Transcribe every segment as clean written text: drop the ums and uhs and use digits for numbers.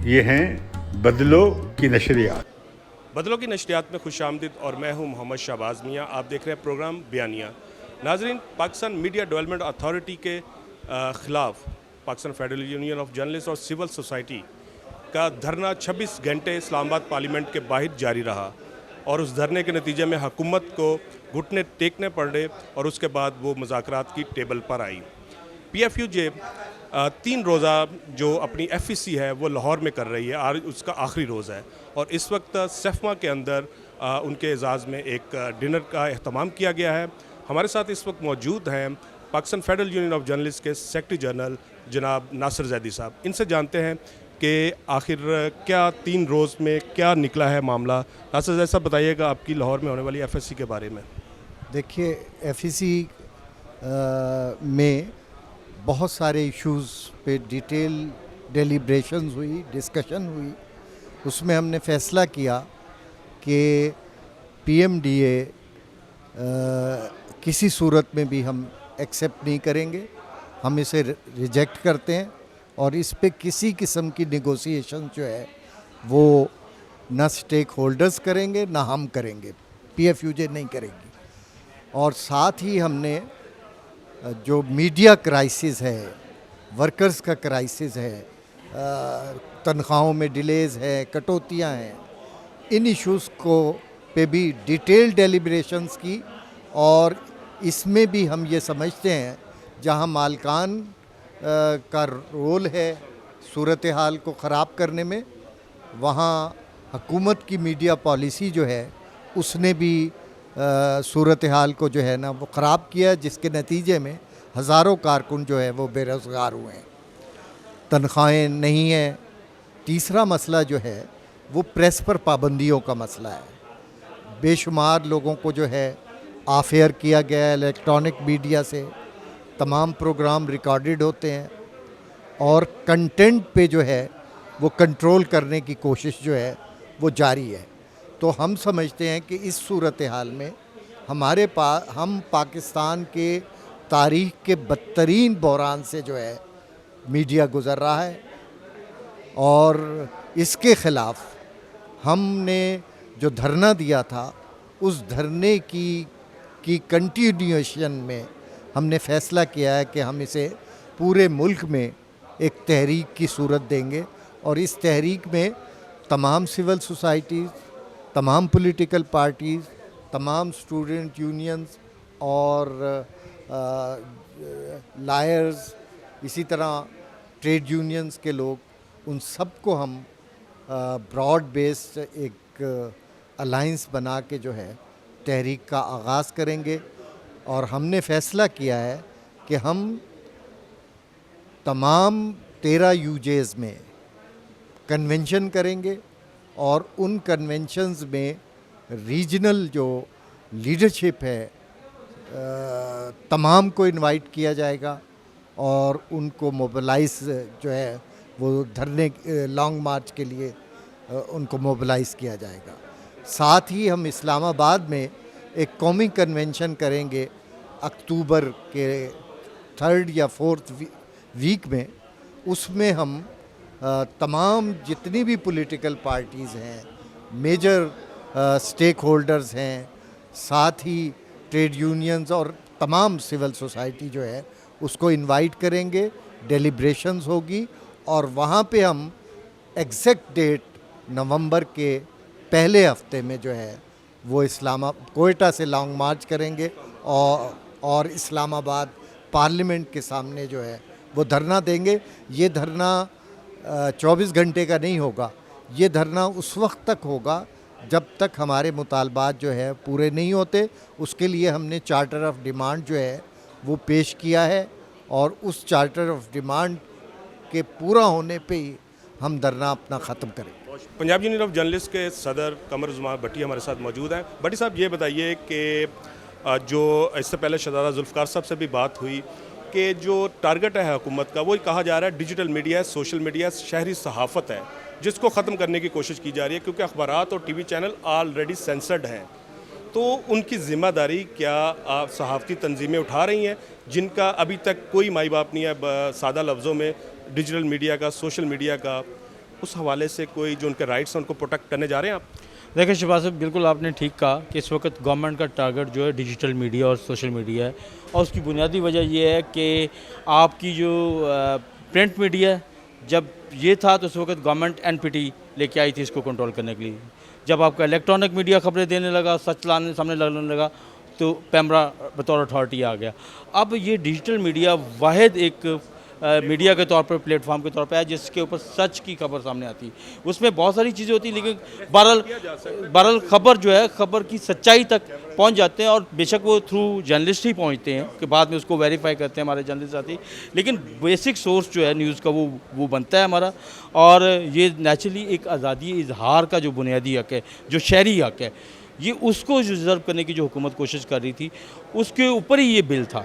ये हैं बदलो की नशरियात। बदलों की नशरियात में खुशामदीद और मैं हूं मोहम्मद शहबाज मियाँ। आप देख रहे हैं प्रोग्राम बयानिया। नाजरीन, पाकिस्तान मीडिया डेवलपमेंट अथॉरिटी के ख़िलाफ़ Pakistan federal union of journalist और सिविल सोसाइटी का धरना 26 घंटे इस्लामाबाद पार्लियामेंट के बाहर जारी रहा और उस धरने के नतीजे में हुकूमत को घुटने टेकने पड़े और उसके बाद वो मुज़ाकरात की टेबल पर आई। PFUJ 3 रोज़ा जो अपनी FEC है वो लाहौर में कर रही है, आज उसका आखिरी रोज़ है और इस वक्त सेफमा के अंदर उनके एजाज़ में एक डिनर का अहतमाम किया गया है। हमारे साथ इस वक्त मौजूद हैं Pakistan federal union of journalist के सेक्रेटरी जनरल जनाब नासिर जैदी साहब। इनसे जानते हैं कि आखिर क्या 3 रोज़ में क्या निकला है मामला। नासिर जैदी साहब, बताइएगा आपकी लाहौर में होने वाली FEC के बारे में। देखिए, FEC में बहुत सारे इश्यूज़ पे डिटेल डेलिब्रेशंस हुई, डिस्कशन हुई। उसमें हमने फ़ैसला किया कि PMDA किसी सूरत में भी हम एक्सेप्ट नहीं करेंगे, हम इसे रिजेक्ट करते हैं और इस पे किसी किस्म की नेगोशिएशन जो है वो ना स्टेक होल्डर्स करेंगे ना हम करेंगे, PFUJ नहीं करेगी। और साथ ही हमने जो मीडिया क्राइसिस है, वर्कर्स का क्राइसिस है, तनख्वाहों में डिलेज़ है, कटौतियाँ हैं, इन इश्यूज़ को पे भी डिटेल डेलिब्रेशंस की। और इसमें भी हम ये समझते हैं जहाँ मालिकान का रोल है सूरत हाल को ख़राब करने में, वहाँ हुकूमत की मीडिया पॉलिसी जो है उसने भी सूरत हाल को जो है ना वो ख़राब किया, जिसके नतीजे में हज़ारों कारकुन जो है वो बेरोज़गार हुए हैं, तनख्वाहें नहीं हैं। तीसरा मसला जो है वो प्रेस पर पाबंदियों का मसला है। बेशुमार लोगों को जो है ऑफ एयर किया गया है, इलेक्ट्रॉनिक मीडिया से तमाम प्रोग्राम रिकॉर्डेड होते हैं और कंटेंट पे जो है वो कंट्रोल करने की कोशिश जो है वो जारी है। तो हम समझते हैं कि इस सूरत हाल में हम पाकिस्तान के तारीख़ के बदतरीन बहरान से जो है मीडिया गुज़र रहा है और इसके ख़िलाफ़ हमने जो धरना दिया था उस धरने की कंटिन्यूएशन में हमने फ़ैसला किया है कि हम इसे पूरे मुल्क में एक तहरीक की सूरत देंगे और इस तहरीक में तमाम सिविल सोसाइटीज़, तमाम पॉलिटिकल पार्टीज़, तमाम स्टूडेंट यूनियंस और लायर्स, इसी तरह ट्रेड यूनियंस के लोग, उन सब को हम ब्रॉड बेस्ड एक अलाइंस बना के जो है तहरीक का आगाज़ करेंगे। और हमने फ़ैसला किया है कि हम तमाम 13 UJs में कन्वेंशन करेंगे और उन कन्वेंशंस में रीजनल जो लीडरशिप है तमाम को इनवाइट किया जाएगा और उनको मोबिलाइज जो है वो धरने लॉन्ग मार्च के लिए उनको मोबिलाइज़ किया जाएगा। साथ ही हम इस्लामाबाद में एक कौमी कन्वेंशन करेंगे अक्टूबर के 3rd या 4th वीक में। उसमें हम तमाम जितनी भी पॉलिटिकल पार्टीज़ हैं, मेजर स्टेक होल्डर्स हैं, साथ ही ट्रेड यूनियंस और तमाम सिविल सोसाइटी जो है उसको इनवाइट करेंगे, डेलिब्रेशंस होगी और वहाँ पे हम एग्जैक्ट डेट नवंबर के पहले हफ्ते में जो है वो कोयटा से लॉन्ग मार्च करेंगे और इस्लामाबाद पार्लियामेंट के सामने जो है वो धरना देंगे। ये धरना 24 घंटे का नहीं होगा, ये धरना उस वक्त तक होगा जब तक हमारे मुतालबात जो है पूरे नहीं होते। उसके लिए हमने चार्टर ऑफ डिमांड जो है वो पेश किया है और उस चार्टर ऑफ डिमांड के पूरा होने पे ही हम धरना अपना ख़त्म करें। पंजाब यूनियन ऑफ जर्नलिस्ट के सदर कमर उज़्मान भट्टी हमारे साथ मौजूद हैं। भट्टी साहब, ये बताइए कि जो इससे पहले शहजादा जुल्फ़िकार साहब से भी बात हुई कि जो टारगेट है हुकूमत का वो कहा जा रहा है डिजिटल मीडिया, सोशल मीडिया, शहरी सहाफ़त है, जिसको ख़त्म करने की कोशिश की जा रही है क्योंकि अखबारात और TV चैनल ऑलरेडी सेंसर्ड हैं। तो उनकी ज़िम्मेदारी क्या आप सहाफ़ती तंजीमें उठा रही हैं जिनका अभी तक कोई माई बाप नहीं है, सादा लफ्ज़ों में डिजिटल मीडिया का, सोशल मीडिया का, उस हवाले से कोई जो उनके राइट्स हैं उनको प्रोटेक्ट करने जा रहे हैं आप? देखिए शहबाज साहब, बिल्कुल आपने ठीक कहा कि इस वक्त गवर्नमेंट का टारगेट जो है डिजिटल मीडिया और सोशल मीडिया है, और उसकी बुनियादी वजह यह है कि आपकी जो प्रिंट मीडिया है, जब ये था तो उस वक्त गवर्नमेंट एनपीटी लेके आई थी इसको कंट्रोल करने के लिए। जब आपका इलेक्ट्रॉनिक मीडिया खबरें देने लगा, सच लाने सामने लगने लगा, तो पैमरा बतौर अथॉरिटी आ गया। अब ये डिजिटल मीडिया वाहिद एक मीडिया के तौर पर, प्लेटफॉर्म के तौर पर है जिसके ऊपर सच की खबर सामने आती है। उसमें बहुत सारी चीज़ें होती हैं, लेकिन बहरहाल खबर जो है, खबर की सच्चाई तक पहुंच जाते हैं, और बेशक वो थ्रू जर्नलिस्ट ही पहुंचते हैं कि बाद में उसको वेरीफाई करते हैं हमारे जर्नलिस्ट साथी, लेकिन बेसिक सोर्स जो है न्यूज़ का वो बनता है हमारा। और ये नेचुरली एक आज़ादी इजहार का जो बुनियादी हक़ है, जो शहरी हक़ है, ये उसको रिजर्व करने की जो हुकूमत कोशिश कर रही थी, उसके ऊपर ही ये बिल था।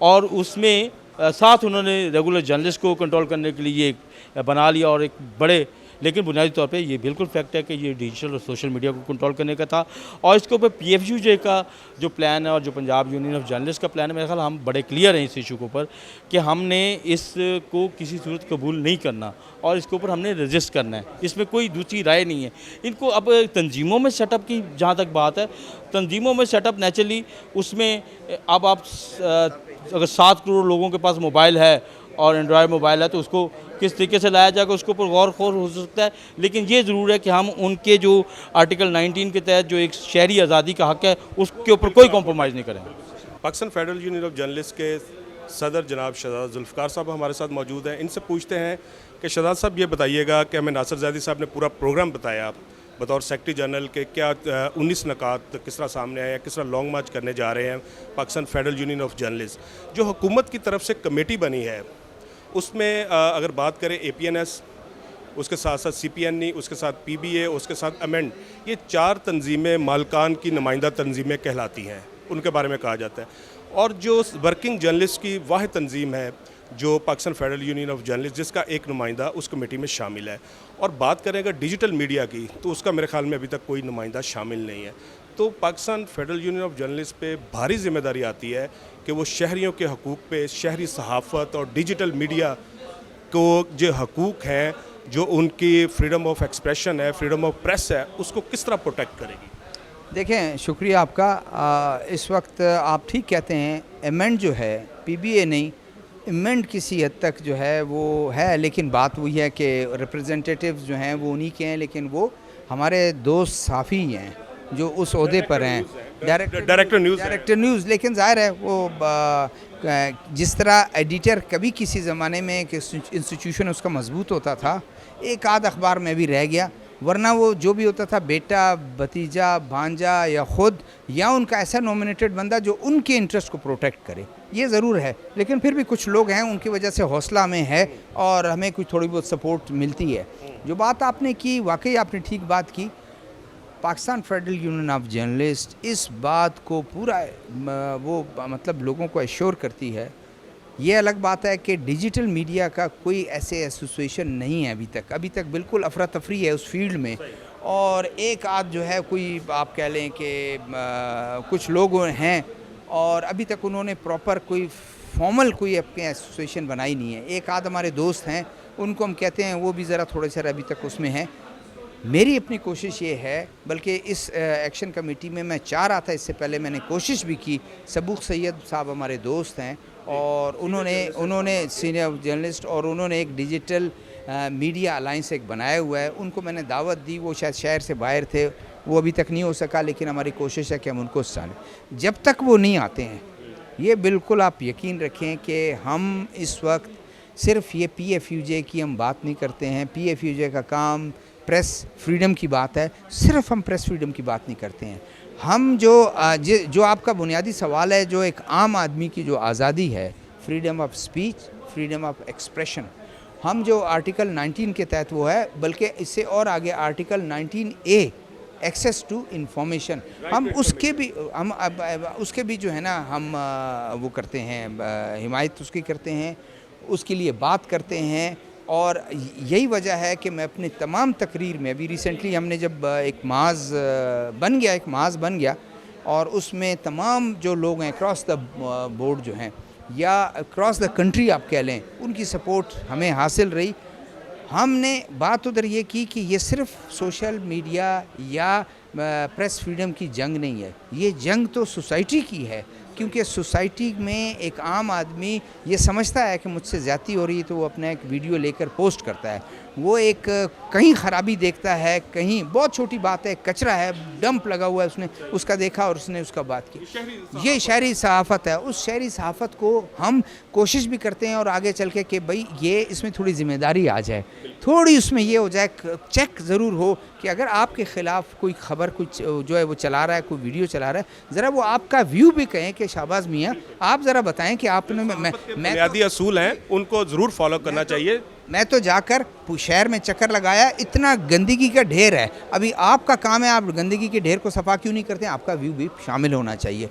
और उसमें साथ उन्होंने रेगुलर जर्नलिस्ट को कंट्रोल करने के लिए ये बना लिया, और एक बड़े, लेकिन बुनियादी तौर पे ये बिल्कुल फैक्ट है कि ये डिजिटल और सोशल मीडिया को कंट्रोल करने का था। और इसके ऊपर PFUJ का जो प्लान है और जो पंजाब यूनियन ऑफ जर्नलिस्ट का प्लान है, मेरे ख्याल हम बड़े क्लियर हैं इस इशू के ऊपर कि हमने इसको किसी सूरत कबूल नहीं करना और इसके ऊपर हमने रजिस्ट करना है। इसमें कोई दूसरी राय नहीं है। इनको अब तंजीमों में सेटअप की जहाँ तक बात है, तंजीमों में सेटअप नेचुरली उसमें अब आप अगर 7 करोड़ लोगों के पास मोबाइल है और एंड्रॉयड मोबाइल है, तो उसको किस तरीके से लाया जाएगा, उसके ऊपर गौर खोर हो सकता है। लेकिन ये ज़रूर है कि हम उनके जो आर्टिकल 19 के तहत जो एक शहरी आज़ादी का हक़ है, उसके ऊपर कोई कॉम्प्रोमाइज़ नहीं करेंगे। Pakistan federal union of journalist के सदर जनाब शहजाद जुल्फ़िकार साहब हमारे साथ मौजूद हैं। इनसे पूछते हैं कि शहजाद साहब, ये बताइएगा कि हमें नासिर ज़ैदी साहब ने पूरा प्रोग्राम बताया बतौर सेक्रेटरी जनरल के, क्या 19 नकात किस तरह सामने आए हैं, किस तरह लॉन्ग मार्च करने जा रहे हैं Pakistan federal union of journalist. जो हुकूमत की तरफ से कमेटी बनी है, उसमें अगर बात करें APNS, उसके साथ साथ CPNE, उसके साथ PBA, उसके साथ अमेंड, ये 4 तंजीमें मालकान की नुमाइंदा तंजीमें कहलाती हैं, उनके बारे में कहा जाता है। और जो वर्किंग जर्नलिस्ट की वाहिद तंजीम है जो Pakistan federal union of journalist, जिसका एक नुमाइंदा उस कमेटी में शामिल है। और बात करें अगर डिजिटल मीडिया की, तो उसका मेरे ख्याल में अभी तक कोई नुमाइंदा शामिल नहीं है। तो Pakistan federal union of journalist पे भारी जिम्मेदारी आती है कि वो शहरियों के हकूक़ पे, शहरी सहाफ़त और डिजिटल मीडिया को जो हकूक़ हैं, जो उनकी फ्रीडम ऑफ एक्सप्रेशन है, फ्रीडम ऑफ प्रेस है, उसको किस तरह प्रोटेक्ट करेगी? देखें, शुक्रिया आपका। इस वक्त आप ठीक कहते हैं, अमेंड जो है, PBA नहीं, अमेंड किसी हद तक जो है वो है, लेकिन बात वही है कि रिप्रेजेंटेटिव्स जो हैं वो उन्हीं के हैं, लेकिन वो हमारे दोस्त साफ़ी हैं जो उस ओहदे पर हैं, डायरेक्टर न्यूज़। लेकिन ज़ाहिर है वो जिस तरह एडिटर कभी किसी ज़माने में एक इंस्टीट्यूशन उसका मजबूत होता था, एक आध अखबार में भी रह गया, वरना वो जो भी होता था बेटा, भतीजा, भांजा या ख़ुद या उनका ऐसा नॉमिनेटेड बंदा जो उनके इंटरेस्ट को प्रोटेक्ट करे, ये ज़रूर है। लेकिन फिर भी कुछ लोग हैं, उनकी वजह से हौसला हमें है और हमें कुछ थोड़ी बहुत सपोर्ट मिलती है। जो बात आपने की, वाकई आपने ठीक बात की। Pakistan federal union of journalist इस बात को पूरा वो मतलब लोगों को एश्योर करती है। ये अलग बात है कि डिजिटल मीडिया का कोई ऐसे एसोसिएशन नहीं है अभी तक बिल्कुल अफरा तफरी है उस फील्ड में। और एक आध जो है कोई आप कह लें कि कुछ लोग हैं, और अभी तक उन्होंने प्रॉपर कोई फॉर्मल कोई अपनी एसोसिएशन बनाई नहीं है। एक आध हमारे दोस्त हैं, उनको हम कहते हैं, वो भी ज़रा थोड़े से अभी तक उसमें हैं। मेरी अपनी कोशिश ये है, बल्कि इस एक्शन कमेटी में मैं चाह रहा था, इससे पहले मैंने कोशिश भी की। सबूक सैयद साहब हमारे दोस्त हैं और उन्होंने सीनियर जर्नलिस्ट, और उन्होंने एक डिजिटल मीडिया अलाइंस एक बनाया हुआ है। उनको मैंने दावत दी, वो शायद शहर से बाहर थे, वो अभी तक नहीं हो सका, लेकिन हमारी कोशिश है कि हम उनको सालें। जब तक वो नहीं आते हैं, ये बिल्कुल आप यकीन रखें कि हम इस वक्त सिर्फ ये PFUJ की हम बात नहीं करते हैं। PFUJ का काम प्रेस फ्रीडम की बात है, सिर्फ हम प्रेस फ्रीडम की बात नहीं करते हैं। हम जो आपका बुनियादी सवाल है, जो एक आम आदमी की जो आज़ादी है, freedom of speech, freedom of expression, हम जो आर्टिकल 19 के तहत वो है, बल्कि इससे और आगे article 19A access to information, हम उसके भी जो है ना, हम वो करते हैं, हिमायत उसकी करते हैं, उसके लिए बात करते हैं। और यही वजह है कि मैं अपनी तमाम तकरीर में, अभी रिसेंटली हमने जब एक माज बन गया, और उसमें तमाम जो लोग हैं अक्रॉस द बोर्ड जो हैं या अक्रॉस द कंट्री आप कह लें, उनकी सपोर्ट हमें हासिल रही। हमने बात उधर ये की कि ये सिर्फ सोशल मीडिया या प्रेस फ्रीडम की जंग नहीं है, ये जंग तो सोसाइटी की है, क्योंकि सोसाइटी में एक आम आदमी ये समझता है कि मुझसे ज़्यादती हो रही है तो वो अपना एक वीडियो लेकर पोस्ट करता है। वो एक कहीं ख़राबी देखता है, कहीं बहुत छोटी बात है, कचरा है, डंप लगा हुआ है, उसने उसका देखा और उसने उसका बात की। ये शहरी सहाफ़त है। उस शहरी सहाफ़त को हम कोशिश भी करते हैं और आगे चल के कि भाई ये इसमें थोड़ी ज़िम्मेदारी आ जाए, थोड़ी उसमें ये हो जाए, चेक ज़रूर हो कि अगर आपके ख़िलाफ़ कोई ख़बर कुछ जो है वो चला रहा है, कोई वीडियो चला रहा है, ज़रा वो आपका व्यू भी कहें कि शाहबाज मियाँ आप ज़रा बताएं कि आपने बुनियादी असूल हैं उनको ज़रूर फॉलो करना चाहिए। मैं तो जाकर शहर में चक्कर लगाया, इतना गंदगी का ढेर है। अभी आपका काम है, आप गंदगी के ढेर को सफा क्यों नहीं करते? आपका व्यू भी शामिल होना चाहिए।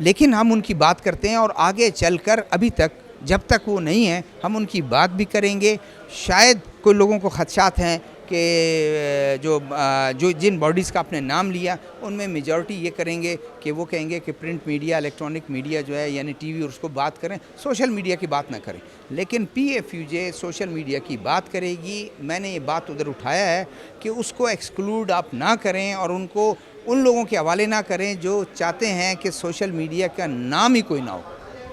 लेकिन हम उनकी बात करते हैं और आगे चलकर अभी तक जब तक वो नहीं है हम उनकी बात भी करेंगे। शायद कोई लोगों को खदशात हैं कि जो जिन बॉडीज़ का आपने नाम लिया उनमें मेजॉरिटी ये करेंगे कि वो कहेंगे कि प्रिंट मीडिया, इलेक्ट्रॉनिक मीडिया जो है यानी टीवी, उसको बात करें, सोशल मीडिया की बात ना करें। लेकिन PFUJ सोशल मीडिया की बात करेगी। मैंने ये बात उधर उठाया है कि उसको एक्सक्लूड आप ना करें और उनको उन लोगों के हवाले ना करें जो चाहते हैं कि सोशल मीडिया का नाम ही कोई ना हो।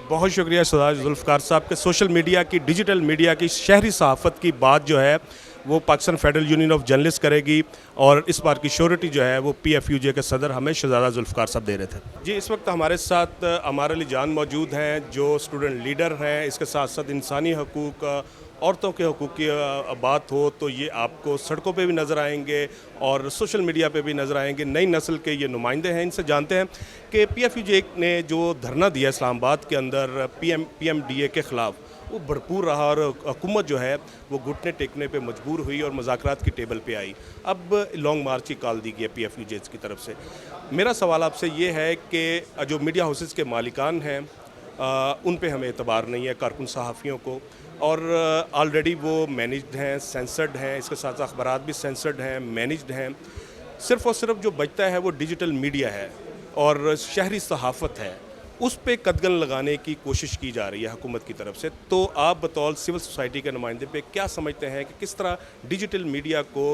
बहुत शुक्रिया सरदार जुल्फ़िकार साहब के सोशल मीडिया की, डिजिटल मीडिया की, शहरी सहाफ़त की बात जो है वो Pakistan federal union of journalist करेगी और इस बार की श्योरिटी जो है वो PFUJ के सदर हमें शहजादा जुल्फ़िकार साहब दे रहे थे। जी, इस वक्त हमारे साथ अमार अली जान मौजूद हैं जो स्टूडेंट लीडर हैं। इसके साथ साथ इंसानी हकूक़, औरतों के हकूक़ की बात हो तो ये आपको सड़कों पे भी नज़र आएंगे और सोशल मीडिया पे भी नज़र आएंगे। नई नस्ल के ये नुमाइंदे हैं। इनसे जानते हैं कि PFUJ ने जो धरना दिया इस्लामाबाद के अंदर PMDA के ख़िलाफ़, वो भरपूर रहा और हुकूमत जो है वो घुटने टेकने पे मजबूर हुई और मुज़ाकरात की टेबल पे आई। अब लॉन्ग मार्च की कॉल दी गई है PFUJ की तरफ से। मेरा सवाल आपसे ये है कि जो मीडिया हाउसेस के मालिकान हैं उन पे हमें एतबार नहीं है, कारकुन सहाफ़ियों को, और ऑलरेडी वो मैनेज्ड हैं, सेंसर्ड हैं, इसके साथ अखबारात भी सेंसर्ड हैं, मैनेज्ड हैं। सिर्फ़ और सिर्फ जो बचता है वो डिजिटल मीडिया है और शहरी सहाफ़त है, उस पे कदगन लगाने की कोशिश की जा रही है हुकूमत की तरफ से। तो आप बतौर सिविल सोसाइटी के नुमाइंदे पे क्या समझते हैं कि किस तरह डिजिटल मीडिया को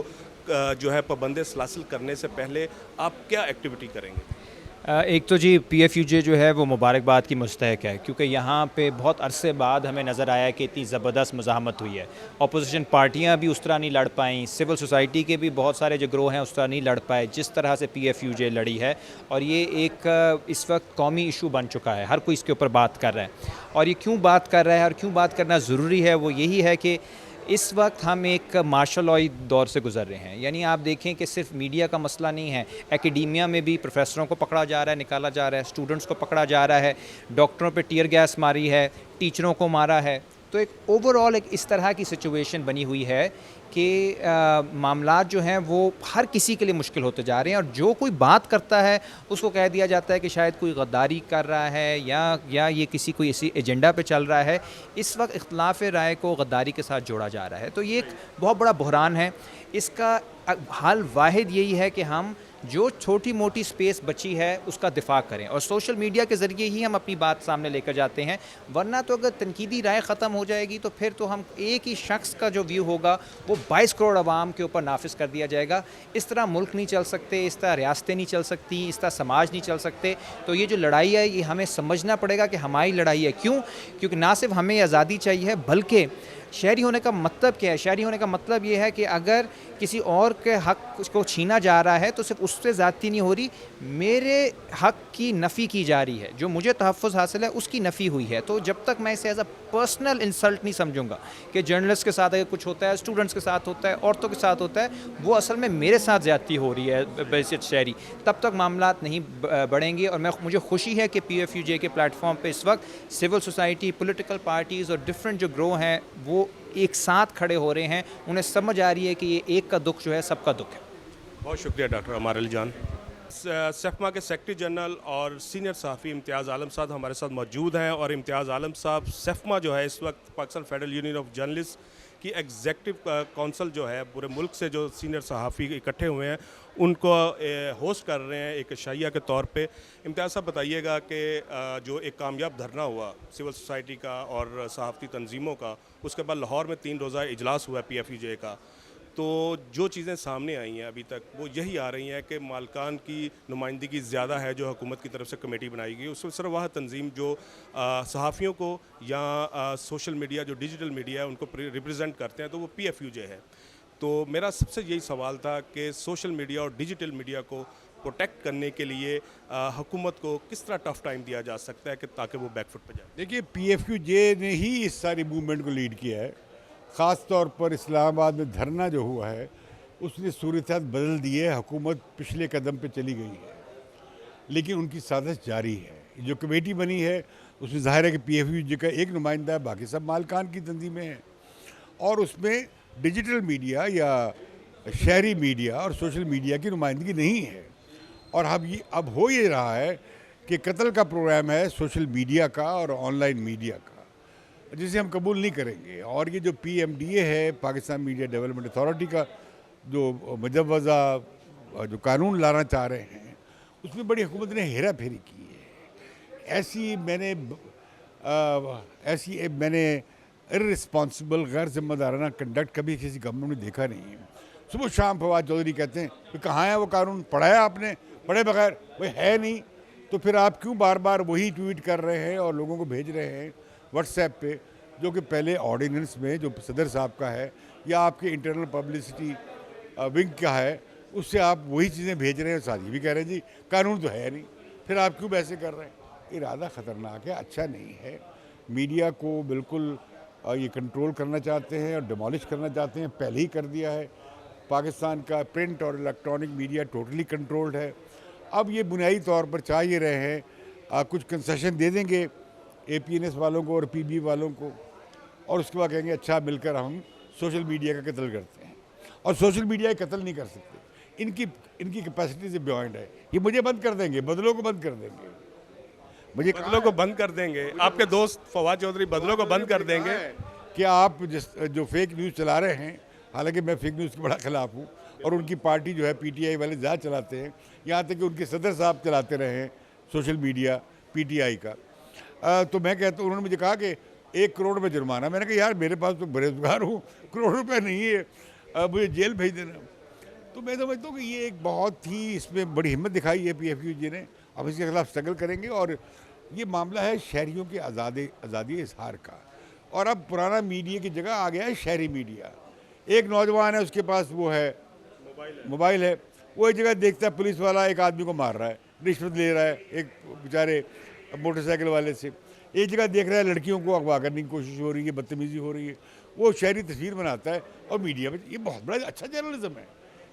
जो है पाबंदी हासिल करने से पहले आप क्या एक्टिविटी करेंगे? एक तो जी PFUJ जो है वो मुबारकबाद की मुस्तहक है, क्योंकि यहाँ पे बहुत अरसे बाद हमें नज़र आया कि इतनी ज़बरदस्त मुज़ाहमत हुई है। अपोजिशन पार्टियाँ भी उस तरह नहीं लड़ पाईं, सिविल सोसाइटी के भी बहुत सारे जो ग्रोह हैं उस तरह नहीं लड़ पाए जिस तरह से PFUJ लड़ी है। और ये एक इस वक्त कौमी इशू बन चुका है, हर कोई इसके ऊपर बात कर रहा है। और ये क्यों बात कर रहा है और क्यों बात करना ज़रूरी है, वो यही है कि इस वक्त हम एक मार्शल लॉ दौर से गुजर रहे हैं। यानी आप देखें कि सिर्फ मीडिया का मसला नहीं है, एकेडीमिया में भी प्रोफेसरों को पकड़ा जा रहा है, निकाला जा रहा है, स्टूडेंट्स को पकड़ा जा रहा है, डॉक्टरों पे टीयर गैस मारी है, टीचरों को मारा है। तो एक ओवरऑल एक इस तरह की सिचुएशन बनी हुई है कि मामलात जो हैं वो हर किसी के लिए मुश्किल होते जा रहे हैं। और जो कोई बात करता है उसको कह दिया जाता है कि शायद कोई गद्दारी कर रहा है या ये किसी कोई इसी एजेंडा पे चल रहा है। इस वक्त इख्तलाफ राय को गद्दारी के साथ जोड़ा जा रहा है। तो ये एक बहुत बड़ा बहरान है। इसका हल वाहिद यही है कि हम जो छोटी मोटी स्पेस बची है उसका दिफा करें और सोशल मीडिया के ज़रिए ही हम अपनी बात सामने लेकर जाते हैं। वरना तो अगर तनकीदी राय ख़त्म हो जाएगी तो फिर तो हम एक ही शख्स का जो व्यू होगा वो 22 करोड़ आवाम के ऊपर नाफिज कर दिया जाएगा। इस तरह मुल्क नहीं चल सकते, इस तरह रियासतें नहीं चल सकती, इस तरह समाज नहीं चल सकते। तो ये जो लड़ाई है ये हमें समझना पड़ेगा कि हमारी लड़ाई है। क्यों? क्योंकि ना सिर्फ हमें आज़ादी चाहिए बल्कि शहरी होने का मतलब क्या है? शहरी होने का मतलब ये है कि अगर किसी और के हक़ को छीना जा रहा है तो सिर्फ उससे ज़्यादती नहीं हो रही, मेरे हक़ की नफ़ी की जा रही है, जो मुझे तहफ़्फ़ुज़ हासिल है उसकी नफ़ी हुई है। तो जब तक मैं इसे एज अ पर्सनल इंसल्ट नहीं समझूंगा कि जर्नलिस्ट के साथ अगर कुछ होता है, स्टूडेंट्स के साथ होता है, औरतों के साथ होता है, वो असल में मेरे साथ ज़्यादती हो रही है बैसियत शहरी, तब तक मामलात नहीं बढ़ेंगे। और मुझे खुशी है कि PFUJ के प्लेटफॉर्म पर इस वक्त सिविल सोसाइटी, पोलिटिकल पार्टीज़ और डिफरेंट जो ग्रो हैं वो एक साथ खड़े हो रहे हैं। उन्हें समझ आ रही है कि ये एक का दुख जो है सबका दुख है। बहुत शुक्रिया डॉक्टर अमार अली जान। सेफमा के सेक्रेटरी जनरल और सीनियर सहाफ़ी इम्तियाज़ आलम साहब हमारे साथ मौजूद हैं। और इम्तियाज़ आलम साहब, सेफमा जो है इस वक्त Pakistan federal union of journalist कि एग्जेक्टिव काउंसिल जो है पूरे मुल्क से जो सीनियर सहाफ़ी इकट्ठे हुए हैं उनको होस्ट कर रहे हैं एक शाइया के तौर पे। इम्तियाज़ साहब बताइएगा कि जो एक कामयाब धरना हुआ सिविल सोसाइटी का और सहाफ़ती तंजीमों का, उसके बाद लाहौर में 3 रोज़ा इजलास हुआ PFUJ का, तो जो चीज़ें सामने आई हैं अभी तक वो यही आ रही हैं कि मालकान की नुमाइंदगी ज़्यादा है जो हुकूमत की तरफ से कमेटी बनाई गई, उसमें सिर्फ वह तंजीम जो सहाफ़ियों को या सोशल मीडिया जो डिजिटल मीडिया है उनको रिप्रेजेंट करते हैं, तो वो PFUJ है। तो मेरा सबसे यही सवाल था कि सोशल मीडिया और डिजिटल मीडिया को प्रोटेक्ट करने के लिए हुकूमत को किस तरह टफ टाइम दिया जा सकता है कि ताकि वो बैकफुट पर जाए। देखिए, PFUJ ने ही इस सारी मूवमेंट को लीड किया है। ख़ास तौर पर इस्लामाबाद में धरना जो हुआ है उसने सूरत-ए बदल दी है। हुकूमत पिछले कदम पे चली गई है, लेकिन उनकी साजिश जारी है। जो कमेटी बनी है उसमें ज़ाहिर है कि PFUJ का एक नुमाइंदा है, बाकी सब मालकान की तंजीमें हैं, और उसमें डिजिटल मीडिया या शहरी मीडिया और सोशल मीडिया की नुमाइंदगी नहीं है। और अब हो ये रहा है कि कत्ल का प्रोग्राम है सोशल मीडिया का और ऑनलाइन मीडिया का, जिसे हम कबूल नहीं करेंगे। और ये जो PMDA है, पाकिस्तान मीडिया डेवलपमेंट अथॉरिटी का जो मुजव्वज़ा जो कानून लाना चाह रहे हैं, उसमें बड़ी हुकूमत ने हेरा फेरी की है। ऐसी मैंने इर्रिस्पॉन्सिबल गैर जिम्मेदाराना कंडक्ट कभी किसी गवर्नमेंट ने देखा नहीं है। सुबह शाम फवाद चौधरी कहते हैं कि कहाँ है वो कानून, पढ़ा है आपने? पढ़े बगैर भाई है नहीं, तो फिर आप क्यों बार बार वही ट्वीट कर रहे हैं और लोगों को भेज रहे हैं व्हाट्सएप पे, जो कि पहले ऑर्डिनेंस में जो सदर साहब का है या आपके इंटरनल पब्लिसिटी विंग का है, उससे आप वही चीज़ें भेज रहे हैं। साथ ही भी कह रहे हैं जी कानून तो है नहीं, फिर आप क्यों वैसे कर रहे हैं? इरादा ख़तरनाक है, अच्छा नहीं है। मीडिया को बिल्कुल ये कंट्रोल करना चाहते हैं और डिमोलिश करना चाहते हैं, पहले ही कर दिया है। पाकिस्तान का प्रिंट और इलेक्ट्रॉनिक मीडिया टोटली कंट्रोल्ड है। अब ये बुनियादी तौर पर चाह ये रहे हैं कुछ कंसेशन दे देंगे APNS वालों को और PB वालों को, और उसके बाद कहेंगे अच्छा मिलकर हम सोशल मीडिया का कत्ल करते हैं। और सोशल मीडिया का कत्ल नहीं कर सकते, इनकी कैपेसिटी से बियॉन्ड है। ये मुझे बंद कर देंगे, बदलों को बंद कर देंगे, मुझे बदलों को बंद कर देंगे। आपके दोस्त फवाद चौधरी बदलों को बंद कर देंगे। कि आप जो फेक न्यूज़ चला रहे हैं, हालांकि मैं फेक न्यूज़ के बड़ा खिलाफ हूँ, और उनकी पार्टी जो है PTI वाले ज़्यादा चलाते हैं, यहाँ तक कि उनके सदर साहब चलाते रहे हैं सोशल मीडिया PTI का। तो मैं कहता हूँ, उन्होंने मुझे कहा कि 1 करोड़ में जुर्माना। मैंने कहा यार मेरे पास तो बेरोजगार हूँ, करोड़ रुपये नहीं है, मुझे जेल भेज देना। तो मैं समझता हूँ कि ये एक बहुत ही इसमें बड़ी हिम्मत दिखाई है PFUJ ने। अब इसके खिलाफ स्ट्रगल करेंगे, और ये मामला है शहरियों के आज़ादी इजहार का। और अब पुराना मीडिया की जगह आ गया है शहरी मीडिया। एक नौजवान है, उसके पास वो है मोबाइल है, वो एक जगह देखता है पुलिस वाला एक आदमी को मार रहा है, रिश्वत ले रहा है एक बेचारे मोटरसाइकिल वाले से, एक जगह देख रहा है लड़कियों को अगवा करने की कोशिश हो रही है, बदतमीज़ी हो रही है, वो शहरी तस्वीर बनाता है और मीडिया में। ये बहुत बड़ा अच्छा जर्नलिज्म है।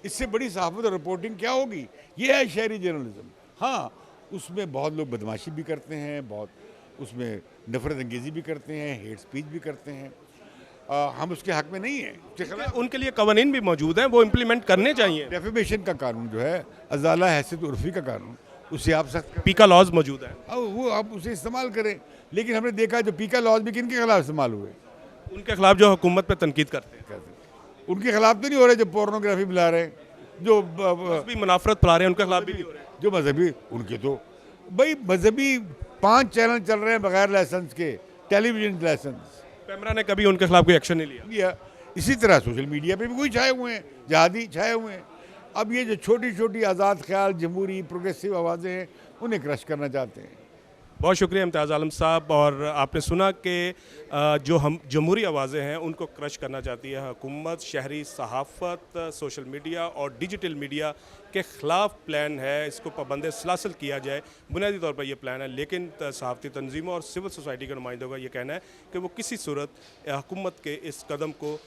इससे बड़ी सहाफ़त और रिपोर्टिंग क्या होगी? ये है शहरी जर्नलिज्म। हाँ, उसमें बहुत लोग बदमाशी भी करते हैं, बहुत उसमें नफरत अंगेज़ी भी करते हैं, हेट स्पीच भी करते हैं। हम उसके हक में नहीं है। उनके लिए कवानीन भी मौजूद हैं, वो इम्प्लीमेंट करने चाहिए। डेफेमेशन का कानून जो है, अजाला हैसियत उर्फी का कानून, उससे आप सख्त पीका लॉज मौजूद है, अब वो आप उसे इस्तेमाल करें। लेकिन हमने देखा जो पीका लॉज भी किन के खिलाफ इस्तेमाल हुए? उनके खिलाफ जो हुकूमत पे तनकीद करते हैं। उनके खिलाफ तो नहीं हो रहे जो पोर्नोग्राफी मिला रहे हैं, जो भी मुनाफरत फैला रहे हैं, उनके खिलाफ भी नहीं हो रहे। जो मजहबी, उनके तो भाई मजहबी 5 चैनल चल रहे हैं बगैर लाइसेंस के, टेलीविजन लाइसेंस। कैमरा ने कभी उनके खिलाफ कोई एक्शन नहीं लिया। इसी तरह सोशल मीडिया पे भी कोई छाए हुए हैं, जहादी छाए हुए हैं। अब ये जो छोटी छोटी आज़ाद ख्याल जमहूरी प्रोग्रेसिव आवाज़ें हैं, उन्हें क्रश करना चाहते हैं। बहुत शुक्रिया इम्तियाज़ आलम साहब। और आपने सुना कि जो हम जमहूरी आवाज़ें हैं उनको क्रश करना चाहती है हुकूमत। शहरी सहाफ़त, सोशल मीडिया और डिजिटल मीडिया के ख़िलाफ़ प्लान है, इसको पाबंद सलासल किया जाए, बुनियादी तौर पर यह प्लान है। लेकिन सहाफ़ती तंजीमों और सिविल सोसाइटी के नुमाइंदों का ये कहना है कि वो किसी सूरत हुकूमत के इस कदम को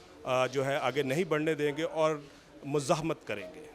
जो है आगे नहीं बढ़ने देंगे और मुज़ाहमत करेंगे।